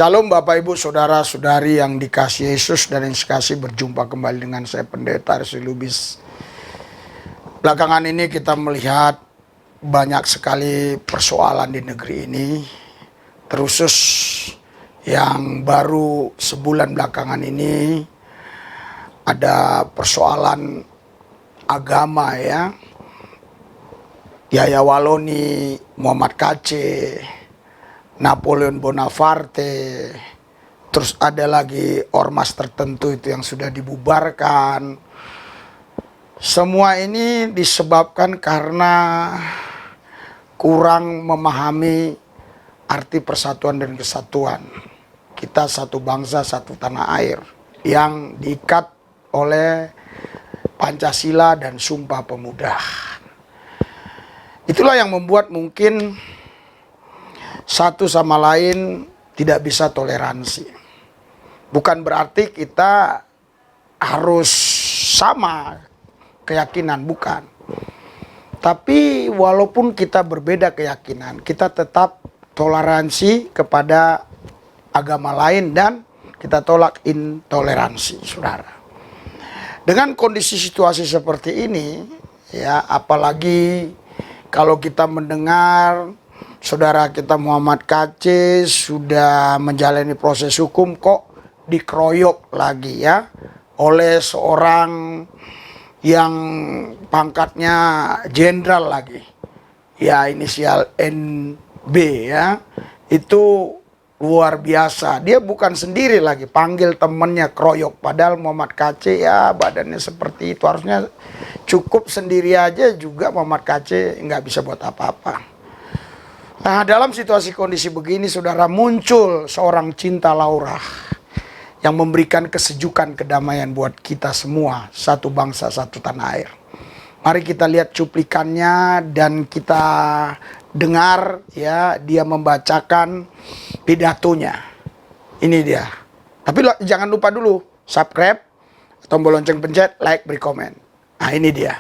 Shalom Bapak Ibu Saudara-saudari yang dikasihi Yesus dan yang sekasih, berjumpa kembali dengan saya Pendeta Aris Lubis. Belakangan ini kita melihat banyak sekali persoalan di negeri ini, terusus yang baru sebulan belakangan ini ada persoalan agama ya. Yahya Walloni, Muhammad Kacé, Napoleon Bonaparte, terus ada lagi ormas tertentu itu yang sudah dibubarkan. Semua ini disebabkan karena kurang memahami arti persatuan dan kesatuan. Kita satu bangsa, satu tanah air yang diikat oleh Pancasila dan Sumpah Pemuda. Itulah yang membuat mungkin satu sama lain tidak bisa toleransi. Bukan berarti kita harus sama keyakinan, bukan. Tapi walaupun kita berbeda keyakinan, kita tetap toleransi kepada agama lain dan kita tolak intoleransi, saudara. Dengan kondisi situasi seperti ini, ya apalagi kalau kita mendengar saudara kita Muhammad Kacé sudah menjalani proses hukum, kok dikeroyok lagi ya oleh seorang yang pangkatnya jenderal lagi. Ya inisial NB ya. Itu luar biasa. Dia bukan sendiri lagi, panggil temennya keroyok. Padahal Muhammad Kacé ya badannya seperti itu. Harusnya cukup sendiri aja juga Muhammad Kacé nggak bisa buat apa-apa. Nah, dalam situasi kondisi begini, saudara, muncul seorang Cinta Laura yang memberikan kesejukan, kedamaian buat kita semua, satu bangsa, satu tanah air. Mari kita lihat cuplikannya dan kita dengar ya dia membacakan pidatonya. Ini dia. Tapi jangan lupa dulu subscribe, tombol lonceng pencet, like, beri komen. Nah, ini dia.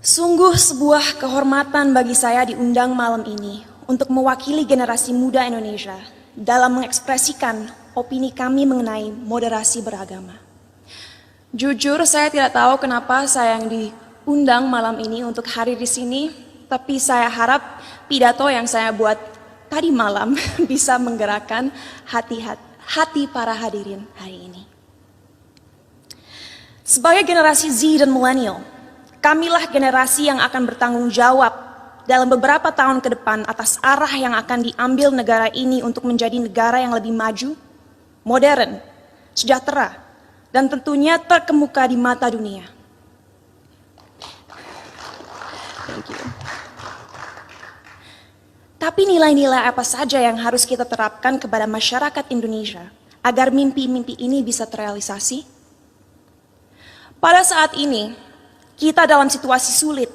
Sungguh sebuah kehormatan bagi saya diundang malam ini untuk mewakili generasi muda Indonesia dalam mengekspresikan opini kami mengenai moderasi beragama. Jujur saya tidak tahu kenapa saya yang diundang malam ini untuk hadir di sini, tapi saya harap pidato yang saya buat tadi malam bisa menggerakkan hati para hadirin hari ini. Sebagai generasi Z dan milenial, kamilah generasi yang akan bertanggung jawab dalam beberapa tahun ke depan atas arah yang akan diambil negara ini untuk menjadi negara yang lebih maju, modern, sejahtera, dan tentunya terkemuka di mata dunia. Thank you. Tapi nilai-nilai apa saja yang harus kita terapkan kepada masyarakat Indonesia agar mimpi-mimpi ini bisa terrealisasi? Pada saat ini, kita dalam situasi sulit,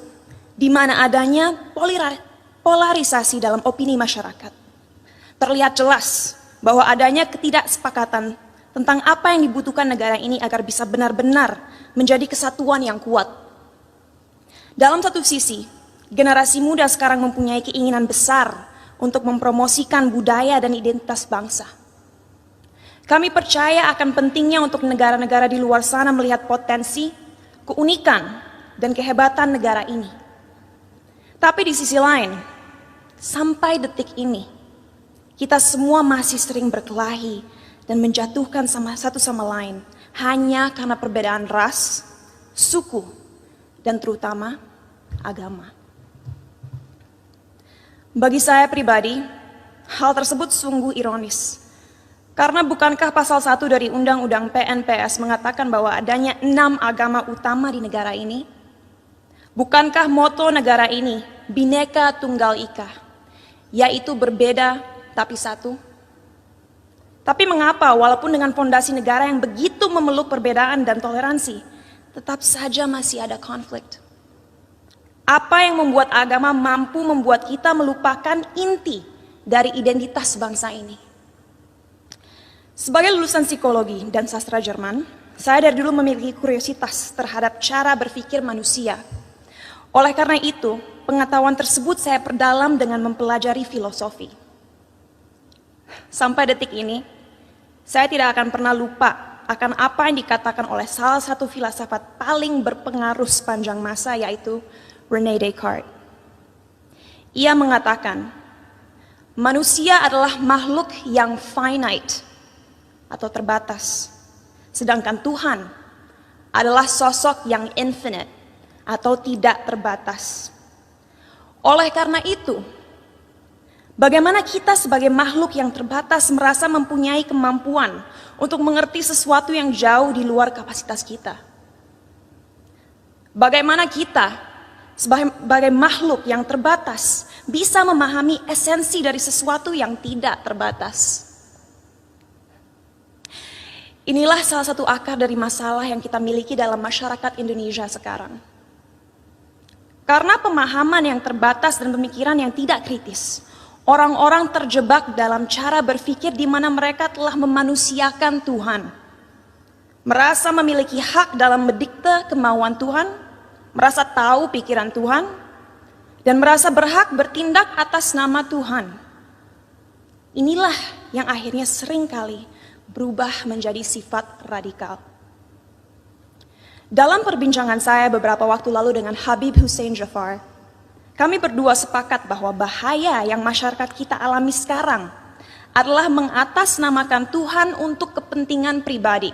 di mana adanya polarisasi dalam opini masyarakat. Terlihat jelas bahwa adanya ketidaksepakatan tentang apa yang dibutuhkan negara ini agar bisa benar-benar menjadi kesatuan yang kuat. Dalam satu sisi, generasi muda sekarang mempunyai keinginan besar untuk mempromosikan budaya dan identitas bangsa. Kami percaya akan pentingnya untuk negara-negara di luar sana melihat potensi, keunikan, dan kehebatan negara ini. Tapi di sisi lain, sampai detik ini, kita semua masih sering berkelahi dan menjatuhkan satu sama lain hanya karena perbedaan ras, suku, dan terutama agama. Bagi saya pribadi, hal tersebut sungguh ironis. Karena bukankah pasal 1 dari Undang-Undang PNPS mengatakan bahwa adanya 6 agama utama di negara ini? Bukankah moto negara ini Bhinneka Tunggal Ika, yaitu berbeda tapi satu? Tapi mengapa walaupun dengan fondasi negara yang begitu memeluk perbedaan dan toleransi, tetap saja masih ada konflik? Apa yang membuat agama mampu membuat kita melupakan inti dari identitas bangsa ini? Sebagai lulusan psikologi dan sastra Jerman, saya dari dulu memiliki kuriositas terhadap cara berpikir manusia. Oleh karena itu, pengetahuan tersebut saya perdalam dengan mempelajari filosofi. Sampai detik ini, saya tidak akan pernah lupa akan apa yang dikatakan oleh salah satu filsafat paling berpengaruh sepanjang masa, yaitu René Descartes. Ia mengatakan, manusia adalah makhluk yang finite atau terbatas, sedangkan Tuhan adalah sosok yang infinite atau tidak terbatas. Oleh karena itu, bagaimana kita sebagai makhluk yang terbatas merasa mempunyai kemampuan untuk mengerti sesuatu yang jauh di luar kapasitas kita? Bagaimana kita sebagai makhluk yang terbatas bisa memahami esensi dari sesuatu yang tidak terbatas? Inilah salah satu akar dari masalah yang kita miliki dalam masyarakat Indonesia sekarang. Karena pemahaman yang terbatas dan pemikiran yang tidak kritis, orang-orang terjebak dalam cara berpikir di mana mereka telah memanusiakan Tuhan. Merasa memiliki hak dalam mendikte kemauan Tuhan, merasa tahu pikiran Tuhan, dan merasa berhak bertindak atas nama Tuhan. Inilah yang akhirnya seringkali berubah menjadi sifat radikal. Dalam perbincangan saya beberapa waktu lalu dengan Habib Hussein Jafar, kami berdua sepakat bahwa bahaya yang masyarakat kita alami sekarang adalah mengatasnamakan Tuhan untuk kepentingan pribadi.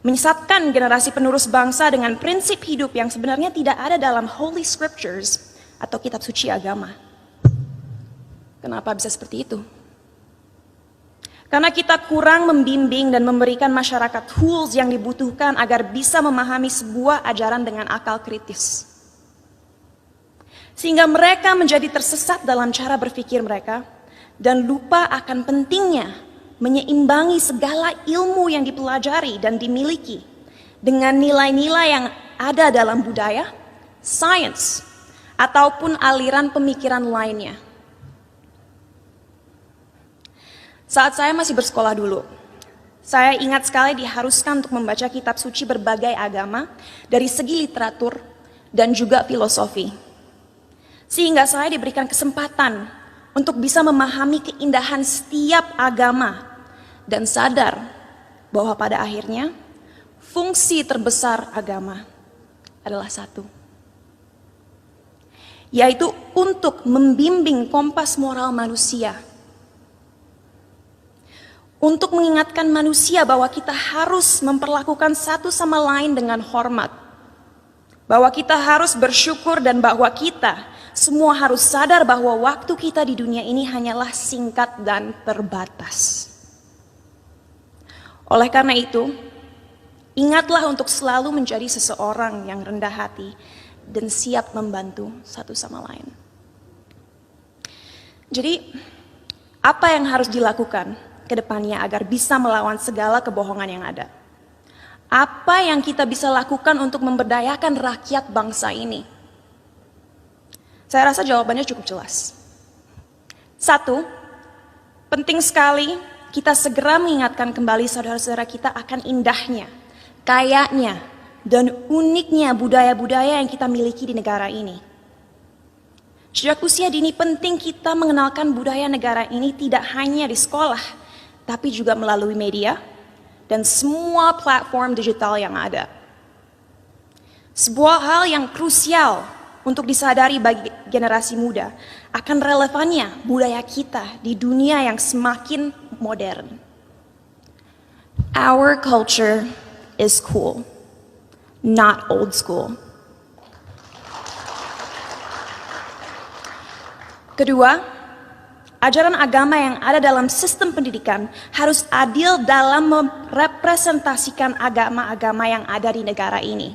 Menyesatkan generasi penerus bangsa dengan prinsip hidup yang sebenarnya tidak ada dalam Holy Scriptures atau kitab suci agama. Kenapa bisa seperti itu? Karena kita kurang membimbing dan memberikan masyarakat tools yang dibutuhkan agar bisa memahami sebuah ajaran dengan akal kritis. Sehingga mereka menjadi tersesat dalam cara berpikir mereka dan lupa akan pentingnya menyeimbangi segala ilmu yang dipelajari dan dimiliki dengan nilai-nilai yang ada dalam budaya, sains, ataupun aliran pemikiran lainnya. Saat saya masih bersekolah dulu, saya ingat sekali diharuskan untuk membaca kitab suci berbagai agama dari segi literatur dan juga filosofi. Sehingga saya diberikan kesempatan untuk bisa memahami keindahan setiap agama dan sadar bahwa pada akhirnya fungsi terbesar agama adalah satu, yaitu untuk membimbing kompas moral manusia. Untuk mengingatkan manusia bahwa kita harus memperlakukan satu sama lain dengan hormat. Bahwa kita harus bersyukur dan bahwa kita semua harus sadar bahwa waktu kita di dunia ini hanyalah singkat dan terbatas. Oleh karena itu, ingatlah untuk selalu menjadi seseorang yang rendah hati dan siap membantu satu sama lain. Jadi, apa yang harus dilakukan ke depannya agar bisa melawan segala kebohongan yang ada? Apa yang kita bisa lakukan untuk memberdayakan rakyat bangsa ini? Saya rasa jawabannya cukup jelas. Satu, penting sekali kita segera mengingatkan kembali saudara-saudara kita akan indahnya, kayanya, dan uniknya budaya-budaya yang kita miliki di negara ini. Sejak usia dini penting kita mengenalkan budaya negara ini tidak hanya di sekolah, tapi juga melalui media dan semua platform digital yang ada. Sebuah hal yang krusial untuk disadari bagi generasi muda akan relevannya budaya kita di dunia yang semakin modern. Our culture is cool, not old school. Kedua, ajaran agama yang ada dalam sistem pendidikan harus adil dalam merepresentasikan agama-agama yang ada di negara ini.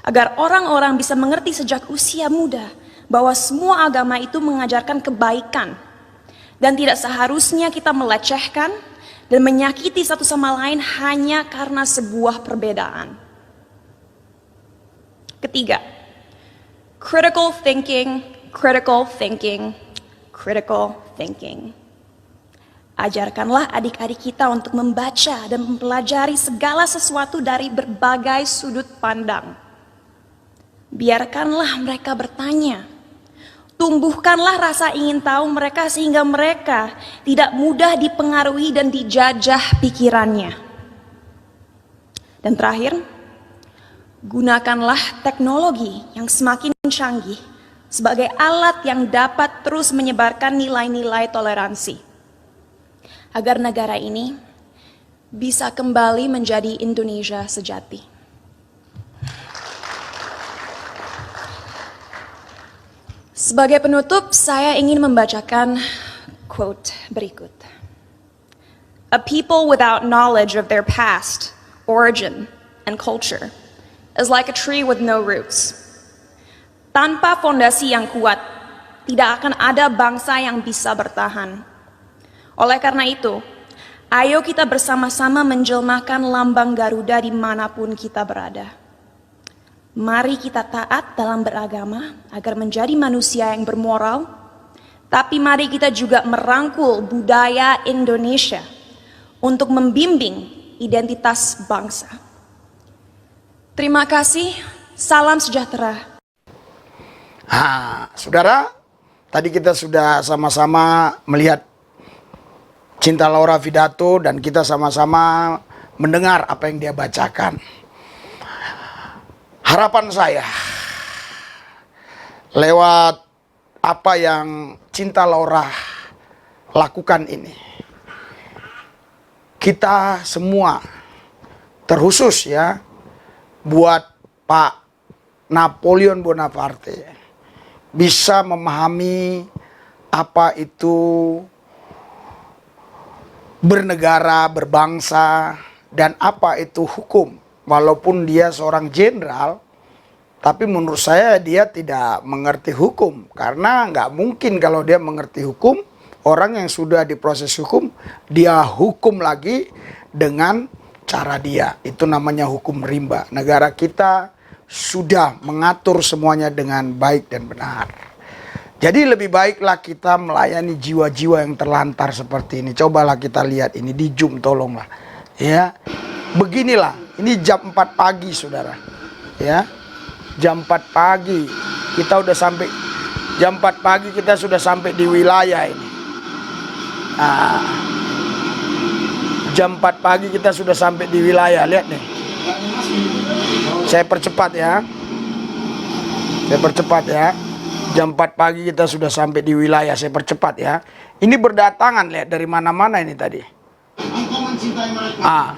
Agar orang-orang bisa mengerti sejak usia muda bahwa semua agama itu mengajarkan kebaikan dan tidak seharusnya kita melecehkan dan menyakiti satu sama lain hanya karena sebuah perbedaan. Ketiga, critical thinking, critical thinking, critical thinking. Ajarkanlah adik-adik kita untuk membaca dan mempelajari segala sesuatu dari berbagai sudut pandang. Biarkanlah mereka bertanya, Tumbuhkanlah rasa ingin tahu mereka sehingga mereka tidak mudah dipengaruhi dan dijajah pikirannya. Dan terakhir, gunakanlah teknologi yang semakin canggih sebagai alat yang dapat terus menyebarkan nilai-nilai toleransi, agar negara ini bisa kembali menjadi Indonesia sejati. Sebagai penutup, saya ingin membacakan quote berikut. A people without knowledge of their past, origin, and culture is like a tree with no roots. Tanpa fondasi yang kuat, tidak akan ada bangsa yang bisa bertahan. Oleh karena itu, ayo kita bersama-sama menjelmakan lambang Garuda dimanapun kita berada. Mari kita taat dalam beragama agar menjadi manusia yang bermoral, tapi mari kita juga merangkul budaya Indonesia untuk membimbing identitas bangsa. Terima kasih, salam sejahtera. Saudara, tadi kita sudah sama-sama melihat Cinta Laura pidato dan kita sama-sama mendengar apa yang dia bacakan. Harapan saya, lewat apa yang Cinta Laura lakukan ini, kita semua, terkhusus ya, buat Pak Napoleon Bonaparte, bisa memahami apa itu bernegara, berbangsa, dan apa itu hukum. Walaupun dia seorang jenderal, tapi menurut saya dia tidak mengerti hukum. Karena nggak mungkin kalau dia mengerti hukum, orang yang sudah diproses hukum, dia hukum lagi dengan cara dia. Itu namanya hukum rimba. Negara kita sudah mengatur semuanya dengan baik dan benar. Jadi lebih baiklah kita melayani jiwa-jiwa yang terlantar seperti ini. Cobalah kita lihat ini di Zoom, tolonglah. Ya, beginilah. Ini jam 4 pagi, saudara. Ya, jam 4 pagi kita udah sampai. Jam 4 pagi kita sudah sampai di wilayah ini. Jam 4 pagi kita sudah sampai di wilayah. Lihat nih. Saya percepat ya. Saya percepat ya. Jam 4 pagi kita sudah sampai di wilayah. Saya percepat ya. Ini berdatangan, lihat dari mana-mana ini tadi. Engkau mencintai mereka.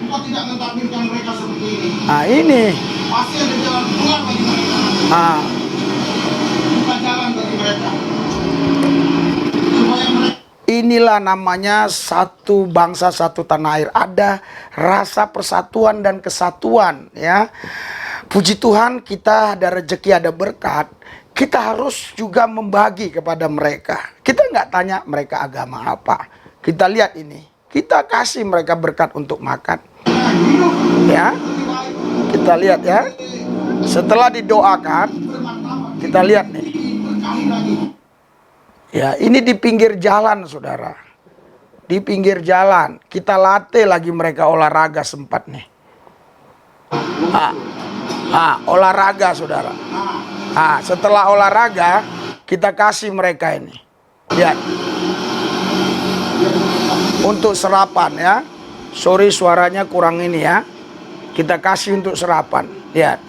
Engkau tidak mentampilkan mereka seperti ini. Ini. Pasti ada jalan keluar bagi mereka. Buka jalan bagi mereka. Supaya mereka. Inilah namanya satu bangsa, satu tanah air. Ada rasa persatuan dan kesatuan ya. Puji Tuhan kita ada rezeki, ada berkat. Kita harus juga membagi kepada mereka. Kita nggak tanya mereka agama apa. Kita lihat ini. Kita kasih mereka berkat untuk makan. Ya. Kita lihat ya. Setelah didoakan, kita lihat nih. Ya, ini di pinggir jalan, saudara. Di pinggir jalan. Kita latih lagi mereka olahraga sempat nih. Olahraga, saudara. Setelah olahraga, kita kasih mereka ini. Lihat. Untuk serapan ya. Sorry suaranya kurang ini ya. Kita kasih untuk serapan. Lihat.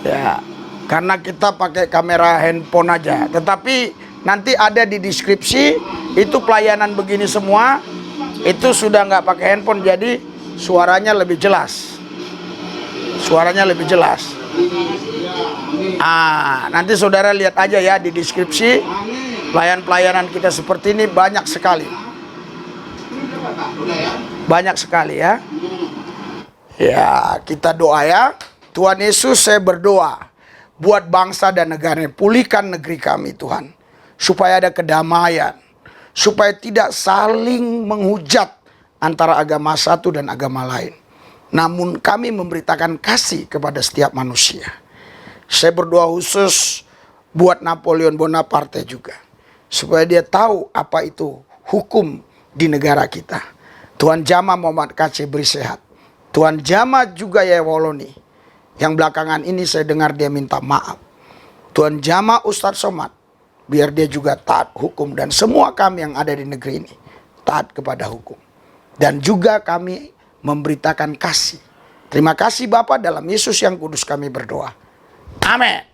Ya. Karena kita pakai kamera handphone aja. Tetapi nanti ada di deskripsi. Itu pelayanan begini semua. Itu sudah nggak pakai handphone. Jadi suaranya lebih jelas. Suaranya lebih jelas. Nanti saudara lihat aja ya di deskripsi. Pelayanan kita seperti ini banyak sekali. Banyak sekali ya. Ya, kita doa ya. Tuhan Yesus, saya berdoa buat bangsa dan negara ini. Pulihkan negeri kami, Tuhan. Supaya ada kedamaian. Supaya tidak saling menghujat antara agama satu dan agama lain. Namun kami memberitakan kasih kepada setiap manusia. Saya berdoa khusus buat Napoleon Bonaparte juga. Supaya dia tahu apa itu hukum di negara kita. Tuhan jamah Muhammad Kaceh beri sehat. Tuhan jamah juga Yaya Woloni. Yang belakangan ini saya dengar dia minta maaf. Tuhan jamah Ustadz Somad, biar dia juga taat hukum, dan semua kami yang ada di negeri ini taat kepada hukum. Dan juga kami memberitakan kasih. Terima kasih Bapak, dalam Yesus yang kudus kami berdoa. Amin.